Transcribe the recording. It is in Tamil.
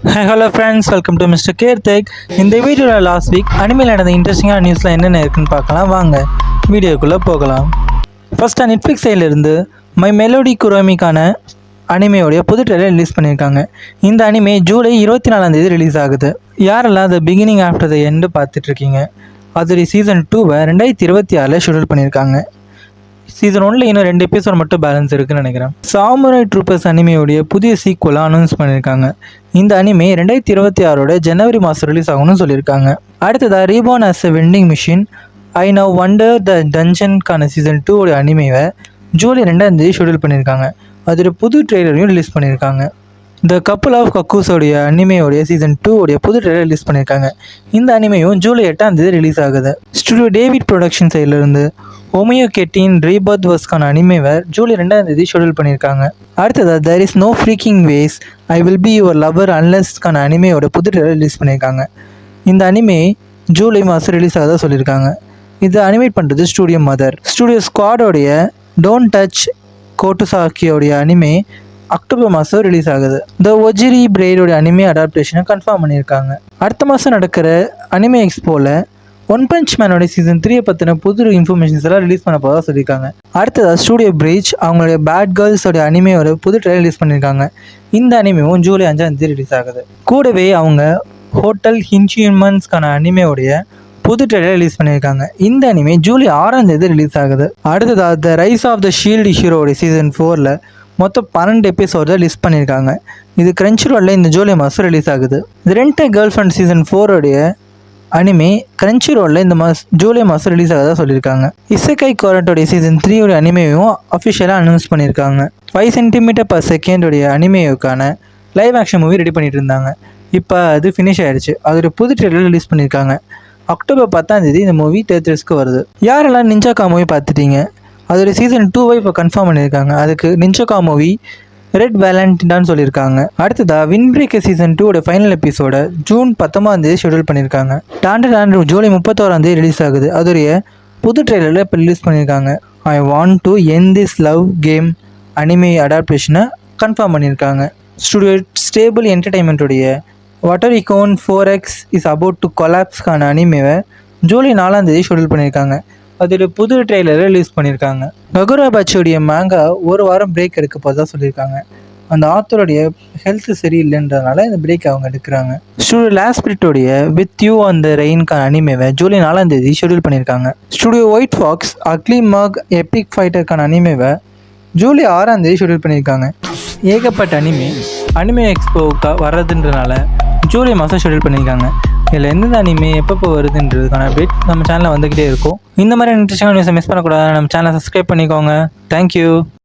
Hi, hello friends, welcome to Mr. Kertek. இந்த வீடியோவில் லாஸ்ட் வீக் அனிமேல நடந்த இன்ட்ரெஸ்டிங்கான நியூஸ்லாம் என்னென்ன இருக்குன்னு பார்க்கலாம் வாங்க வீடியோக்குள்ளே போகலாம். ஃபர்ஸ்ட்டாக நெட்ஃப்ளிக்ஸ் சைட்லேருந்து மை மெலோடி குரோமிக்கான அனிமையோடைய புது ட்ரெய்லர் ரிலீஸ் பண்ணியிருக்காங்க. இந்த அனிமே ஜூலை 24 ரிலீஸ் ஆகுது. யாரெல்லாம் the beginning after the end பார்த்துட்ருக்கீங்க, அதோடைய சீசன் 2 2026 ஷெடியூல் பண்ணியிருக்காங்க. சீசன் 1 இன்னும் 2 எபிசோட் மட்டும் பேலன்ஸ் இருக்குன்னு நினைக்கிறேன். சாமுராய் ட்ரூப்பர்ஸ் அனிமையோடைய புதிய சீக்குவலாக அனௌன்ஸ் பண்ணியிருக்காங்க. இந்த அனிமே 2026 ஜனவரி மாதம் ரிலீஸ் ஆகணும்னு சொல்லியிருக்காங்க. அடுத்ததாக reborn as a vending machine I now wander the டஞ்சனுக்கான சீசன் 2 அனிமேவை ஜூலை 2 ஷெடியூல் பண்ணியிருக்காங்க. அதோட புது ட்ரெய்லரையும் ரிலீஸ் பண்ணியிருக்காங்க. த கப்புள் ஆஃப் கக்கூஸோடைய அனிமையோடைய சீசன் 2 புது ட்ரெய்லர் ரிலீஸ் பண்ணியிருக்காங்க. இந்த அனிமையும் ஜூலை 8 ரிலீஸ் ஆகுது. ஸ்டுடியோ டேவிட் ப்ரொடக்ஷன் சைட்லேருந்து ஒமியோ கெட்டின் ரீபர்த் வர்ஸ்க்கான அனிமேவை ஜூலை 2 ஷெடியூல் பண்ணியிருக்காங்க. அடுத்ததாக there is no freaking ways I will be your lover அன்லெஸ்க்கான அனிமையோட புது ட்ரெய்லர் ரிலீஸ் பண்ணியிருக்காங்க. இந்த அனிமே ஜூலை மாதம் ரிலீஸ் ஆகதா சொல்லியிருக்காங்க. இது அனிமேட் பண்ணுறது ஸ்டூடியோ மதர். ஸ்டூடியோ ஸ்குவாடோடைய டோன்ட் டச் கோட்டுசாக்கியோடைய அனிமே அக்டோபர் மாதம் ரிலீஸ் ஆகுது. த ஒஜிரி பிரெய்டோட அனிமே அடாப்டேஷனை கன்ஃபார்ம் பண்ணியிருக்காங்க. அடுத்த மாதம் நடக்கிற அனிமே எக்ஸ்போவில் ஒன் பஞ்ச் மேனோட சீசன் 3 பற்றின புது இன்ஃபர்மேஷன்ஸ் எல்லாம் ரிலீஸ் பண்ண போதாக சொல்லியிருக்காங்க. அடுத்ததாக ஸ்டூடியோ பிரீச் அவங்களுடைய பேட் கேர்ள்ஸோட அனிமையோட புது ட்ரெய்லர் ரிலீஸ் பண்ணியிருக்காங்க. இந்த அனிமேவும் ஜூலை 5 ரிலீஸ் ஆகுது. கூடவே அவங்க ஹோட்டல் ஹின்ஹியூமன்ஸ்க்கான அனிமையோடைய புது ட்ரெய்லர் ரிலீஸ் பண்ணியிருக்காங்க. இந்த அனிமே ஜூலை 6 ரிலீஸ் ஆகுது. அடுத்ததாக the rise of the shield ஹீரோடைய சீசன் 4 மொத்தம் 12 எபிசோட லிஸ்ட் பண்ணியிருக்காங்க. இது கிரன்ச்சிரோலில் இந்த ஜூலை மாதம் ரிலீஸ் ஆகுது. The rent girlfriend season 4 anime கிரன்ச்சிரோலில் இந்த ஜூலை மாதம் ரிலீஸ் ஆகதான் சொல்லியிருக்காங்க. இசைக்கை கோரட்டோடைய சீசன் 3 அனிமேயும் அஃபிஷியலாக அனௌன்ஸ் பண்ணியிருக்காங்க. 5 cm/s அனிமேவுக்கான லைவ் ஆக்ஷன் மூவி ரெடி பண்ணிட்டு இருந்தாங்க. இப்போ அது ஃபினிஷ் ஆகிடுச்சு. அதோட புது ட்ரெய்லர் ரிலீஸ் பண்ணியிருக்காங்க. அக்டோபர் 10 இந்த மூவி தேட்டர்ஸ்க்கு வருது. யாரெல்லாம் நிஞ்சாக்கா மூவி பார்த்துட்டீங்க, அதோட சீசன் 2 இப்போ கன்ஃபார்ம் பண்ணியிருக்காங்க. அதுக்கு நிஞ்சாக்கா மூவி ரெட் வேலண்டைன் சொல்லியிருக்காங்க. அடுத்ததாக வின் பிரேக்கர் சீசன் 2 ஃபைனல் எபிசோட ஜூன் 19 ஷெடியூல் பண்ணியிருக்காங்க. டாண்டர் ஜூலை 31 ரிலீஸ் ஆகுது. அதோடைய புது ட்ரெய்லரில் இப்போ ரிலீஸ் பண்ணியிருக்காங்க. I want to end this love game anime அடாப்டேஷனை கன்ஃபார்ம் பண்ணியிருக்காங்க. ஸ்டுடியோ ஸ்டேபிள் என்டர்டைன்மெண்ட்டுடைய வாட்டரிகோன் 4X இஸ் அபவுட் டு கொலாப்ஸ்க்கான அனிமேவை ஜூலை 4 ஷெடியூல் பண்ணியிருக்காங்க. அதோட புது ட்ரெய்லரை ரிலீஸ் பண்ணியிருக்காங்க. ககுரா பச்சியோடைய மேங்கா ஒரு வாரம் பிரேக் எடுக்க போதா சொல்லியிருக்காங்க. அந்த ஆத்தருடைய ஹெல்த் சரியில்லைன்றதுனால இந்த பிரேக் அவங்க எடுக்கிறாங்க. ஸ்டுடியோ லாஸ்பிரிட்டோடைய வித் யூ ஆன் த ரெயின்கான அனிமேவை ஜூலை 4 ஷெடியூல் பண்ணியிருக்காங்க. Studio white fox ugly mug epic ஃபைட்டருக்கான அனிமேவை ஜூலை 6 ஷெடியூல் பண்ணியிருக்காங்க. ஏகப்பட்ட அனிமே எக்ஸ்போவுக்கு வர்றதுன்றனால ஜூலை மாதம் ஷெடியூல் பண்ணியிருக்காங்க. இதில் எந்தெந்த அனிமே எப்பப்போ வருதுன்றதுக்கான அப்டேட் நம்ம சேனலில் வந்துக்கிட்டே இருக்கும். இந்த மாதிரி இன்ட்ரெஸ்டிங்கான நியூஸை மிஸ் பண்ணக்கூடாது. நம்ம சேனலை சப்ஸ்கிரைப் பண்ணிக்கோங்க. தேங்க்யூ.